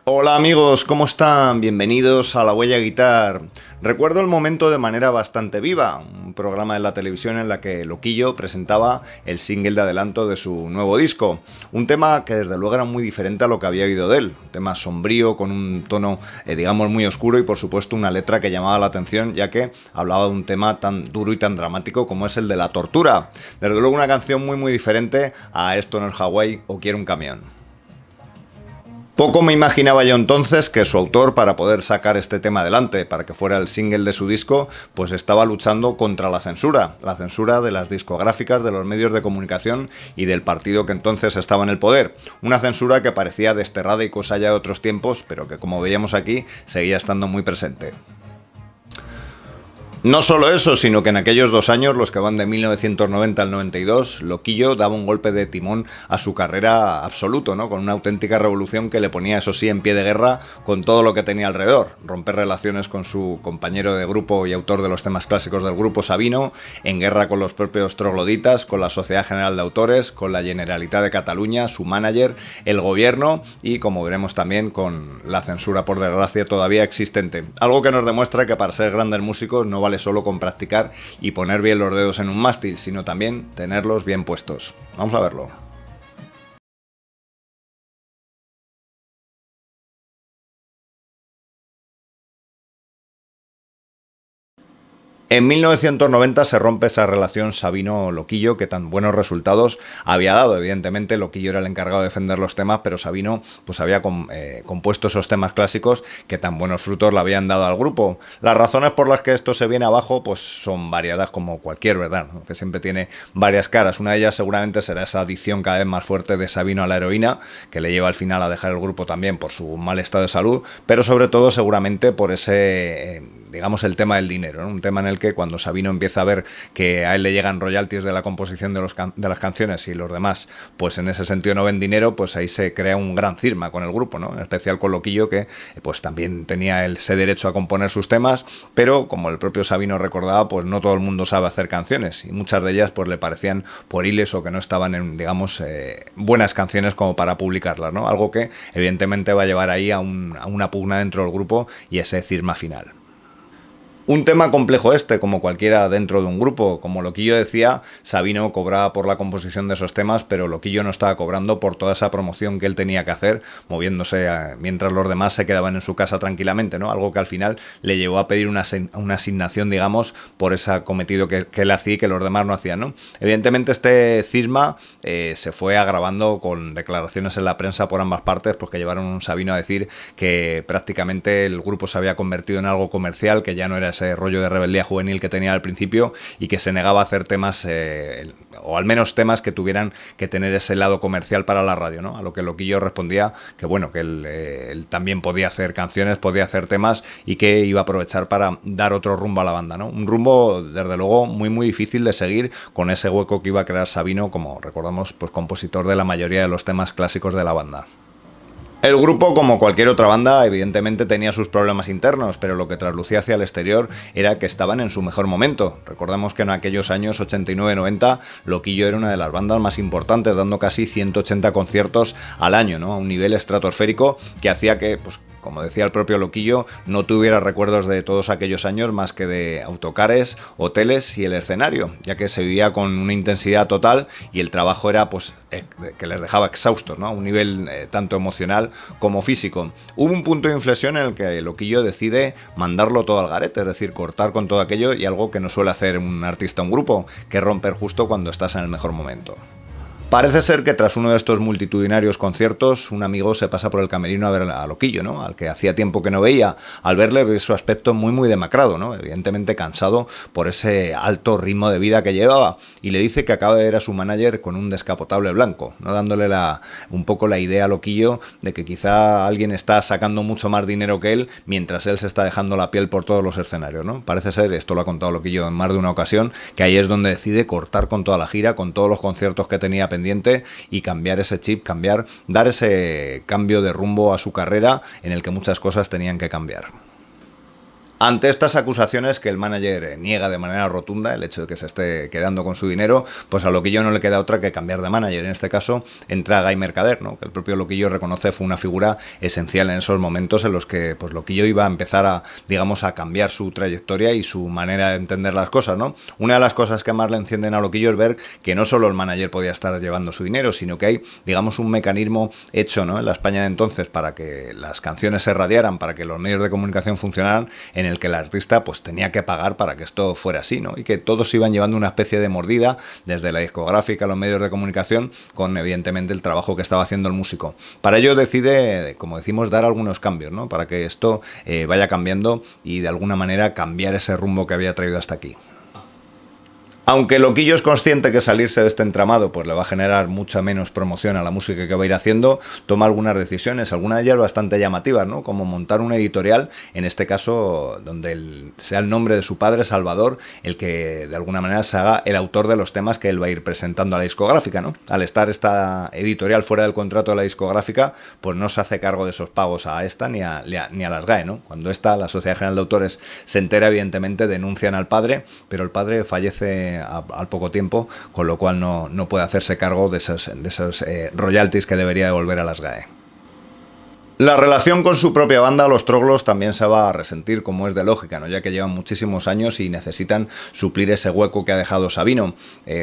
Hola amigos, ¿cómo están? Bienvenidos a La Huella Guitar. Recuerdo el momento de manera bastante viva, un programa de la televisión en la que Loquillo presentaba el single de adelanto de su nuevo disco. Un tema que desde luego era muy diferente a lo que había oído de él. Un tema sombrío, con un tono, digamos, muy oscuro y por supuesto una letra que llamaba la atención, ya que hablaba de un tema tan duro y tan dramático como es el de la tortura. Desde luego una canción muy diferente a Esto no es Hawái o Quiero un camión. Poco me imaginaba yo entonces que su autor, para poder sacar este tema adelante, para que fuera el single de su disco, pues estaba luchando contra la censura de las discográficas, de los medios de comunicación y del partido que entonces estaba en el poder. Una censura que parecía desterrada y cosa ya de otros tiempos, pero que como veíamos aquí, seguía estando muy presente. No solo eso, sino que en aquellos 2 años, los que van de 1990 al 92, Loquillo daba un golpe de timón a su carrera absoluto, ¿no? Con una auténtica revolución que le ponía, eso sí, en pie de guerra con todo lo que tenía alrededor. Romper relaciones con su compañero de grupo y autor de los temas clásicos del grupo, Sabino, en guerra con los propios trogloditas, con la Sociedad General de Autores, con la Generalitat de Cataluña, su manager, el gobierno y, como veremos también, con la censura, por desgracia, todavía existente. Algo que nos demuestra que para ser grandes músicos no vale solo con practicar y poner bien los dedos en un mástil, sino también tenerlos bien puestos. Vamos a verlo. En 1990 se rompe esa relación Sabino-Loquillo que tan buenos resultados había dado. Evidentemente Loquillo era el encargado de defender los temas, pero Sabino pues había compuesto esos temas clásicos que tan buenos frutos le habían dado al grupo. Las razones por las que esto se viene abajo pues son variadas como cualquier verdad, ¿no? Que siempre tiene varias caras. Una de ellas seguramente será esa adicción cada vez más fuerte de Sabino a la heroína, que le lleva al final a dejar el grupo también por su mal estado de salud, pero sobre todo seguramente por ese, digamos, el tema del dinero, ¿no? Un tema en el que cuando Sabino empieza a ver que a él le llegan royalties de la composición de las canciones y los demás, pues en ese sentido no ven dinero, pues ahí se crea un gran cisma con el grupo, ¿no? En especial con Loquillo, que pues también tenía ese derecho a componer sus temas, pero como el propio Sabino recordaba, pues no todo el mundo sabe hacer canciones y muchas de ellas pues le parecían pueriles o que no estaban en, digamos, buenas canciones como para publicarlas, ¿no? Algo que evidentemente va a llevar ahí a una pugna dentro del grupo y ese cisma final. Un tema complejo este, como cualquiera dentro de un grupo. Como Loquillo decía, Sabino cobraba por la composición de esos temas, pero Loquillo no estaba cobrando por toda esa promoción que él tenía que hacer, moviéndose mientras los demás se quedaban en su casa tranquilamente, ¿no? Algo que al final le llevó a pedir una asignación, digamos, por ese cometido que él hacía y que los demás no hacían, ¿no? Evidentemente este cisma se fue agravando con declaraciones en la prensa por ambas partes, pues que llevaron a Sabino a decir que prácticamente el grupo se había convertido en algo comercial, que ya no era ese rollo de rebeldía juvenil que tenía al principio y que se negaba a hacer temas, o al menos temas que tuvieran que tener ese lado comercial para la radio, ¿no? A lo que Loquillo respondía que bueno, que él también podía hacer canciones, podía hacer temas y que iba a aprovechar para dar otro rumbo a la banda, ¿no? Un rumbo, desde luego, muy difícil de seguir con ese hueco que iba a crear Sabino, como recordamos, pues compositor de la mayoría de los temas clásicos de la banda. El grupo, como cualquier otra banda, evidentemente tenía sus problemas internos, pero lo que traslucía hacia el exterior era que estaban en su mejor momento. Recordemos que en aquellos años 89-90, Loquillo era una de las bandas más importantes, dando casi 180 conciertos al año, ¿no? A un nivel estratosférico que hacía que, pues, como decía el propio Loquillo, no tuviera recuerdos de todos aquellos años más que de autocares, hoteles y el escenario, ya que se vivía con una intensidad total y el trabajo era pues que les dejaba exhaustos, ¿no? A un nivel tanto emocional como físico. Hubo un punto de inflexión en el que Loquillo decide mandarlo todo al garete, es decir, cortar con todo aquello y algo que no suele hacer un artista o un grupo, que es romper justo cuando estás en el mejor momento. Parece ser que tras uno de estos multitudinarios conciertos, un amigo se pasa por el camerino a ver a Loquillo, ¿no? Al que hacía tiempo que no veía. Al verle, ve su aspecto muy demacrado, ¿no? Evidentemente cansado por ese alto ritmo de vida que llevaba. Y le dice que acaba de ver a su manager con un descapotable blanco, ¿no? Dándole un poco la idea a Loquillo de que quizá alguien está sacando mucho más dinero que él mientras él se está dejando la piel por todos los escenarios, ¿no? Parece ser, esto lo ha contado Loquillo en más de una ocasión, que ahí es donde decide cortar con toda la gira, con todos los conciertos que tenía pendiente y cambiar ese chip, dar ese cambio de rumbo a su carrera en el que muchas cosas tenían que cambiar. Ante estas acusaciones que el manager niega de manera rotunda, el hecho de que se esté quedando con su dinero, pues a Loquillo no le queda otra que cambiar de manager. En este caso entra Guy Mercader, ¿no? Que el propio Loquillo reconoce fue una figura esencial en esos momentos en los que pues Loquillo iba a empezar a, digamos, a cambiar su trayectoria y su manera de entender las cosas, ¿no? Una de las cosas que más le encienden a Loquillo es ver que no solo el manager podía estar llevando su dinero, sino que hay, digamos, un mecanismo hecho, ¿no?, en la España de entonces para que las canciones se radiaran, para que los medios de comunicación funcionaran, en el que el artista pues tenía que pagar para que esto fuera así, ¿no? Y que todos iban llevando una especie de mordida desde la discográfica a los medios de comunicación con evidentemente el trabajo que estaba haciendo el músico. Para ello decide, como decimos, dar algunos cambios, ¿no?, para que esto vaya cambiando y de alguna manera cambiar ese rumbo que había traído hasta aquí. Aunque Loquillo es consciente que salirse de este entramado pues le va a generar mucha menos promoción a la música que va a ir haciendo, toma algunas decisiones, algunas de ellas bastante llamativas, ¿no? Como montar una editorial, en este caso donde sea el nombre de su padre, Salvador, el que de alguna manera se haga el autor de los temas que él va a ir presentando a la discográfica, ¿no? Al estar esta editorial fuera del contrato de la discográfica, pues no se hace cargo de esos pagos a esta ni a las GAE, ¿no? Cuando la Sociedad General de Autores, se entera, evidentemente denuncian al padre, pero el padre fallece al poco tiempo, con lo cual no puede hacerse cargo de esos royalties que debería devolver a las GAE. La relación con su propia banda, los Troglos, también se va a resentir, como es de lógica, ¿no?, ya que llevan muchísimos años y necesitan suplir ese hueco que ha dejado Sabino.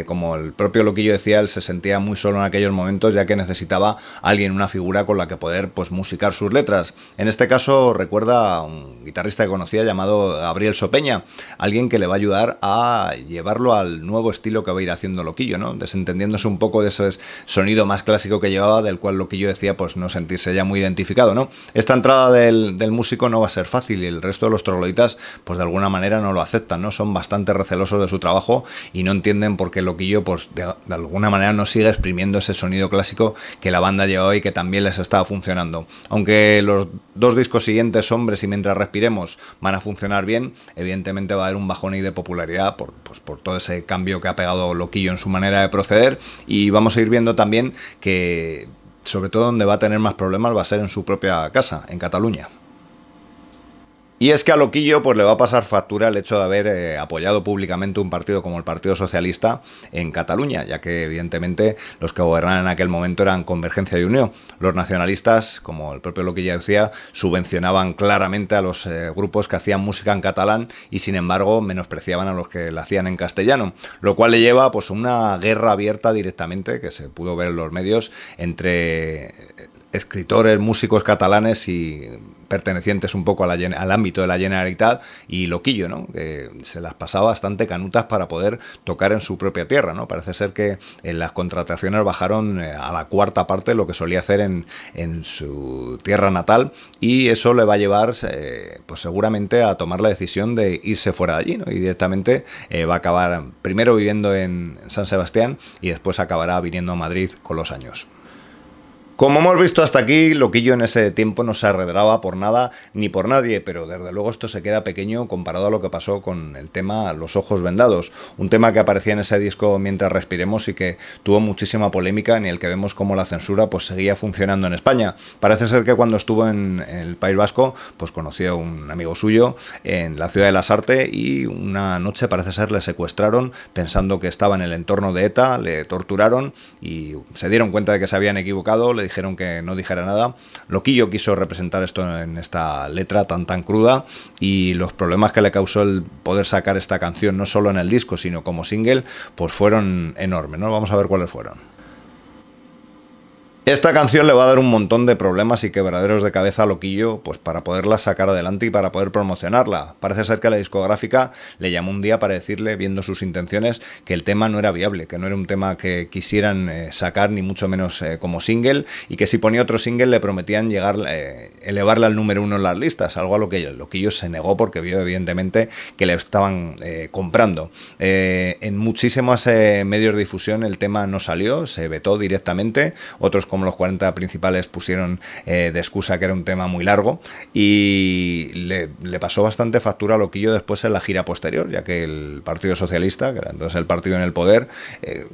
Como el propio Loquillo decía, él se sentía muy solo en aquellos momentos, ya que necesitaba alguien, una figura con la que poder pues musicar sus letras. En este caso recuerda a un guitarrista que conocía llamado Gabriel Sopeña, alguien que le va a ayudar a llevarlo al nuevo estilo que va a ir haciendo Loquillo, ¿no?, desentendiéndose un poco de ese sonido más clásico que llevaba, del cual Loquillo decía pues no sentirse ya muy identificado, ¿no? Esta entrada del músico no va a ser fácil y el resto de los trogloditas pues de alguna manera no lo aceptan, ¿no? Son bastante recelosos de su trabajo y no entienden por qué Loquillo pues de alguna manera no sigue exprimiendo ese sonido clásico que la banda llevaba y que también les estaba funcionando. Aunque los dos discos siguientes, Hombres y Mientras Respiremos, van a funcionar bien, evidentemente va a haber un bajón ahí de popularidad por todo ese cambio que ha pegado Loquillo en su manera de proceder, y vamos a ir viendo también que sobre todo donde va a tener más problemas va a ser en su propia casa, en Cataluña. Y es que a Loquillo pues le va a pasar factura el hecho de haber apoyado públicamente un partido como el Partido Socialista en Cataluña, ya que evidentemente los que gobernaban en aquel momento eran Convergencia y Unió. Los nacionalistas, como el propio Loquillo decía, subvencionaban claramente a los grupos que hacían música en catalán y sin embargo menospreciaban a los que la hacían en castellano, lo cual le lleva pues a una guerra abierta directamente, que se pudo ver en los medios, entre escritores, músicos catalanes y pertenecientes un poco al ámbito de la Generalitat y Loquillo, ¿no?, que se las pasaba bastante canutas para poder tocar en su propia tierra, ¿no? Parece ser que en las contrataciones bajaron a la cuarta parte de lo que solía hacer en su tierra natal, y eso le va a llevar pues seguramente a tomar la decisión de irse fuera de allí, ¿no? Y directamente va a acabar primero viviendo en San Sebastián y después acabará viniendo a Madrid con los años. Como hemos visto hasta aquí, Loquillo en ese tiempo no se arredraba por nada ni por nadie, pero desde luego esto se queda pequeño comparado a lo que pasó con el tema Los Ojos Vendados, un tema que aparecía en ese disco Mientras Respiremos y que tuvo muchísima polémica, en el que vemos cómo la censura pues seguía funcionando en España. Parece ser que cuando estuvo en el País Vasco pues conoció a un amigo suyo en la ciudad de Lasarte y una noche parece ser le secuestraron pensando que estaba en el entorno de ETA, le torturaron y se dieron cuenta de que se habían equivocado, le dijeron que no dijera nada. Loquillo quiso representar esto en esta letra tan cruda, y los problemas que le causó el poder sacar esta canción no solo en el disco sino como single pues fueron enormes, ¿no? Vamos a ver cuáles fueron. Esta canción le va a dar un montón de problemas y quebraderos de cabeza a Loquillo pues para poderla sacar adelante y para poder promocionarla. Parece ser que la discográfica le llamó un día para decirle, viendo sus intenciones, que el tema no era viable, que no era un tema que quisieran sacar ni mucho menos como single, y que si ponía otro single le prometían elevarle al número 1 en las listas, algo a lo que Loquillo se negó porque vio evidentemente que le estaban comprando. En muchísimos medios de difusión el tema no salió, se vetó directamente, otros como como los 40 principales pusieron de excusa que era un tema muy largo, y le pasó bastante factura a Loquillo después en la gira posterior, ya que el Partido Socialista, que era entonces el partido en el poder,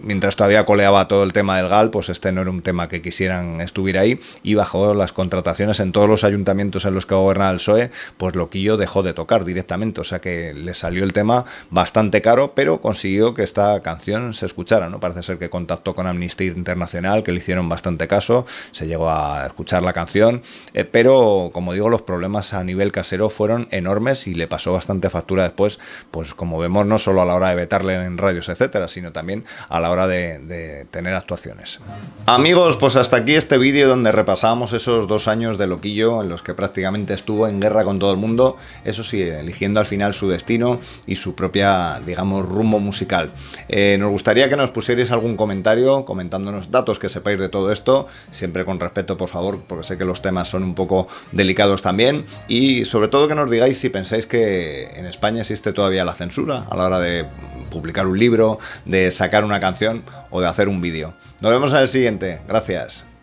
mientras todavía coleaba todo el tema del GAL, pues este no era un tema que quisieran estuviera ahí, y bajo las contrataciones en todos los ayuntamientos en los que gobernaba el PSOE, pues Loquillo dejó de tocar directamente, o sea que le salió el tema bastante caro, pero consiguió que esta canción se escuchara, ¿no? Parece ser que contactó con Amnistía Internacional, que le hicieron bastante caso, se llegó a escuchar la canción, pero como digo, los problemas a nivel casero fueron enormes y le pasó bastante factura después, pues como vemos, no solo a la hora de vetarle en radios, etcétera, sino también a la hora de tener actuaciones. Amigos, pues hasta aquí este vídeo donde repasamos esos 2 años de Loquillo en los que prácticamente estuvo en guerra con todo el mundo, eso sí, eligiendo al final su destino y su propia, digamos, rumbo musical. Nos gustaría que nos pusierais algún comentario comentándonos datos que sepáis de todo esto, siempre con respeto, por favor, porque sé que los temas son un poco delicados también, y sobre todo que nos digáis si pensáis que en España existe todavía la censura a la hora de publicar un libro, de sacar una canción o de hacer un vídeo. Nos vemos en el siguiente. Gracias.